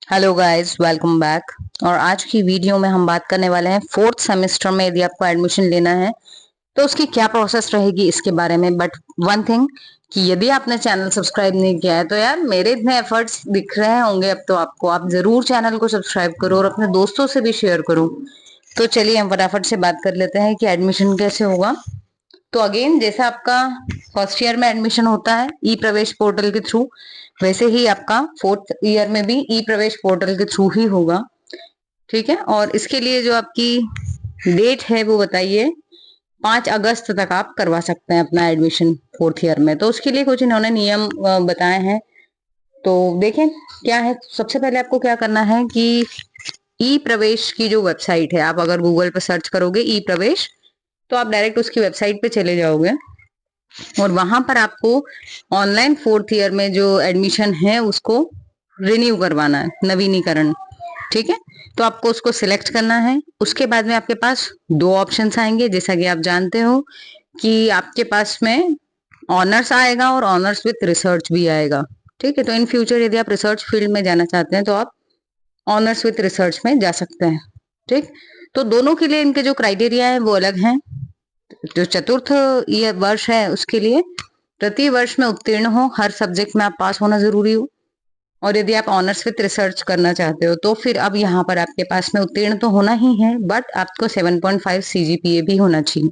Hello guys, welcome back. और आज की वीडियो में हम बात करने वाले हैं फोर्थ सेमेस्टर में यदि आपको एडमिशन लेना है तो उसकी क्या प्रोसेस रहेगी इसके बारे में। बट वन थिंग कि यदि आपने चैनल सब्सक्राइब नहीं किया है तो यार मेरे इतने एफर्ट्स दिख रहे होंगे अब तो आपको, आप जरूर चैनल को सब्सक्राइब करो और अपने दोस्तों से भी शेयर करो। तो चलिए हम फटाफट से बात कर लेते हैं कि एडमिशन कैसे होगा। तो अगेन जैसा आपका फर्स्ट ईयर में एडमिशन होता है ई प्रवेश पोर्टल के थ्रू, वैसे ही आपका फोर्थ ईयर में भी ई प्रवेश पोर्टल के थ्रू ही होगा। ठीक है, और इसके लिए जो आपकी डेट है वो बताइए। 5 अगस्त तक आप करवा सकते हैं अपना एडमिशन फोर्थ ईयर में। तो उसके लिए कुछ इन्होंने नियम बताए हैं, तो देखें क्या है। सबसे पहले आपको क्या करना है कि ई प्रवेश की जो वेबसाइट है, आप अगर गूगल पर सर्च करोगे ई प्रवेश तो आप डायरेक्ट उसकी वेबसाइट पे चले जाओगे और वहां पर आपको ऑनलाइन फोर्थ ईयर में जो एडमिशन है उसको रिन्यू करवाना है, नवीनीकरण। ठीक है, तो आपको उसको सिलेक्ट करना है। उसके बाद में आपके पास दो ऑप्शंस आएंगे, जैसा कि आप जानते हो कि आपके पास में ऑनर्स आएगा और ऑनर्स विथ रिसर्च भी आएगा। ठीक है, तो इन फ्यूचर यदि आप रिसर्च फील्ड में जाना चाहते हैं तो आप ऑनर्स विथ रिसर्च में जा सकते हैं। ठीक, तो दोनों के लिए इनके जो क्राइटेरिया है वो अलग हैं। जो चतुर्थ ये वर्ष है उसके लिए प्रति वर्ष में उत्तीर्ण हो, हर सब्जेक्ट में आप पास होना जरूरी हो। और यदि आप ऑनर्स विद रिसर्च करना चाहते हो तो फिर अब यहाँ पर आपके पास में उत्तीर्ण तो होना ही है, बट आपको 7.5 CGPA भी होना चाहिए।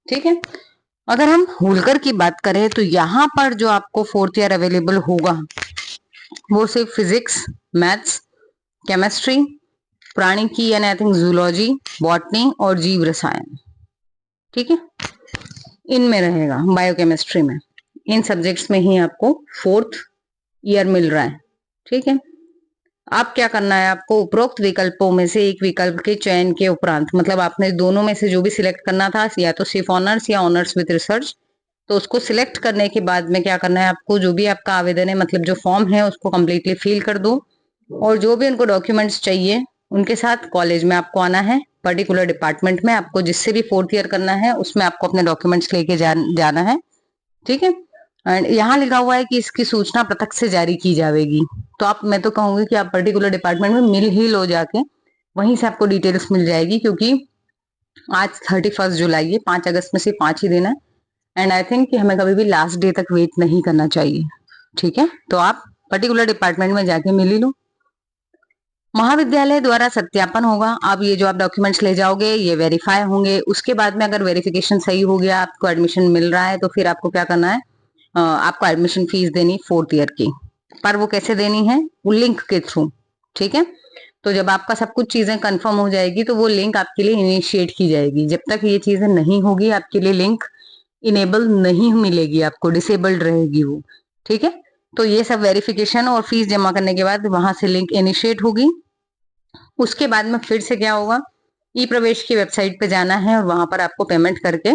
ठीक है, अगर हम होलकर की बात करें तो यहाँ पर जो आपको फोर्थ ईयर अवेलेबल होगा वो सिर्फ फिजिक्स, मैथ्स, केमिस्ट्री, प्राणिकी यानी आई थिंक जूलॉजी, बॉटनी और जीव रसायन, ठीक है, इनमें रहेगा। बायोकेमिस्ट्री में इन सब्जेक्ट्स में ही आपको फोर्थ ईयर मिल रहा है। ठीक है, आप क्या करना है, आपको उपरोक्त विकल्पों में से एक विकल्प के चयन के उपरांत, मतलब आपने दोनों में से जो भी सिलेक्ट करना था, या तो सिर्फ ऑनर्स या ऑनर्स विद रिसर्च, तो उसको सिलेक्ट करने के बाद में क्या करना है आपको, जो भी आपका आवेदन है, मतलब जो फॉर्म है उसको कंप्लीटली फिल कर दो और जो भी उनको डॉक्यूमेंट्स चाहिए उनके साथ कॉलेज में आपको आना है। पर्टिकुलर डिपार्टमेंट में आपको जिससे भी फोर्थ ईयर करना है उसमें आपको अपने डॉक्यूमेंट्स लेके जाना है। ठीक है, एंड यहाँ लिखा हुआ है कि इसकी सूचना पृथक से जारी की जाएगी। तो आप, मैं तो कहूंगी कि आप पर्टिकुलर डिपार्टमेंट में मिल ही लो जाके, वहीं से आपको डिटेल्स मिल जाएगी, क्योंकि आज 31 जुलाई है, 5 अगस्त में से 5 ही दिन है। एंड आई थिंक कि हमें कभी भी लास्ट डे तक वेट नहीं करना चाहिए। ठीक है, तो आप पर्टिकुलर डिपार्टमेंट में जाके मिल ही लो। महाविद्यालय द्वारा सत्यापन होगा। अब ये जो आप डॉक्यूमेंट्स ले जाओगे ये वेरीफाई होंगे। उसके बाद में अगर वेरिफिकेशन सही हो गया, आपको एडमिशन मिल रहा है, तो फिर आपको क्या करना है, आपको एडमिशन फीस देनी फोर्थ ईयर की। पर वो कैसे देनी है, वो लिंक के थ्रू। ठीक है, तो जब आपका सब कुछ चीजें कंफर्म हो जाएगी तो वो लिंक आपके लिए इनिशिएट की जाएगी। जब तक ये चीजें नहीं होगी आपके लिए लिंक इनेबल नहीं मिलेगी, आपको डिसेबल्ड रहेगी वो। ठीक है, तो ये सब वेरिफिकेशन और फीस जमा करने के बाद वहां से लिंक इनिशिएट होगी। उसके बाद में फिर से क्या होगा, ई प्रवेश की वेबसाइट पे जाना है और वहां पर आपको पेमेंट करके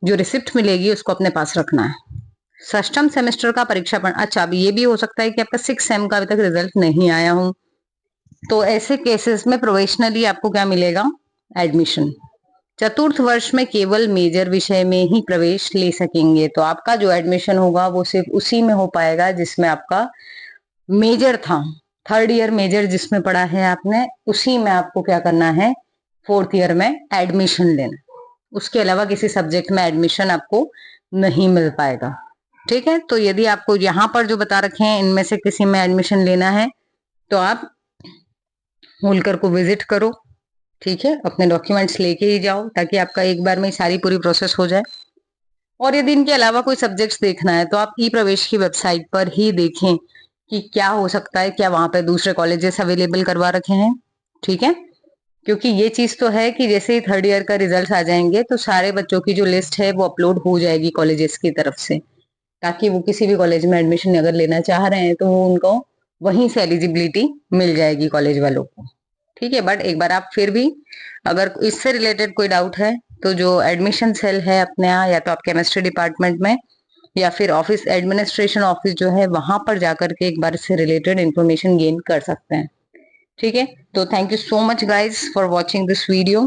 जो रिसिप्ट मिलेगी उसको अपने पास रखना है। षष्ठम सेमेस्टर का परीक्षा अच्छा, अभी ये भी हो सकता है कि आपका 6 सेम का अभी तक रिजल्ट नहीं आया हो, तो ऐसे केसेस में प्रोविजनली आपको क्या मिलेगा, एडमिशन। चतुर्थ वर्ष में केवल मेजर विषय में ही प्रवेश ले सकेंगे। तो आपका जो एडमिशन होगा वो सिर्फ उसी में हो पाएगा जिसमें आपका मेजर था। थर्ड ईयर मेजर जिसमें पढ़ा है आपने, उसी में आपको क्या करना है, फोर्थ ईयर में एडमिशन लेना। उसके अलावा किसी सब्जेक्ट में एडमिशन आपको नहीं मिल पाएगा। ठीक है, तो यदि आपको यहाँ पर जो बता रखे हैं इनमें से किसी में एडमिशन लेना है तो आप होलकर को विजिट करो। ठीक है, अपने डॉक्यूमेंट्स लेके ही जाओ ताकि आपका एक बार में सारी पूरी प्रोसेस हो जाए। और यदि इनके अलावा कोई सब्जेक्ट्स देखना है तो आप ई प्रवेश की वेबसाइट पर ही देखें कि क्या हो सकता है, क्या वहां पे दूसरे कॉलेजेस अवेलेबल करवा रखे हैं। ठीक है, क्योंकि ये चीज तो है कि जैसे ही थर्ड ईयर का रिजल्ट आ जाएंगे तो सारे बच्चों की जो लिस्ट है वो अपलोड हो जाएगी कॉलेजेस की तरफ से, ताकि वो किसी भी कॉलेज में एडमिशन अगर लेना चाह रहे हैं तो वो उनको वहीं से एलिजिबिलिटी मिल जाएगी कॉलेज वालों को। ठीक है, बट एक बार आप फिर भी अगर इससे रिलेटेड कोई डाउट है तो जो एडमिशन सेल है अपने यहाँ, या तो आप केमिस्ट्री डिपार्टमेंट में या फिर ऑफिस एडमिनिस्ट्रेशन ऑफिस जो है वहां पर जाकर के एक बार इससे रिलेटेड इंफॉर्मेशन गेन कर सकते हैं। ठीक है, तो thank you so much guys for watching this video.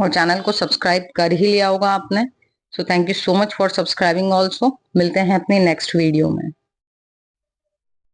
और चैनल को सब्सक्राइब कर ही लिया होगा आपने, so thank you so much for subscribing also. मिलते हैं अपनी नेक्स्ट वीडियो में।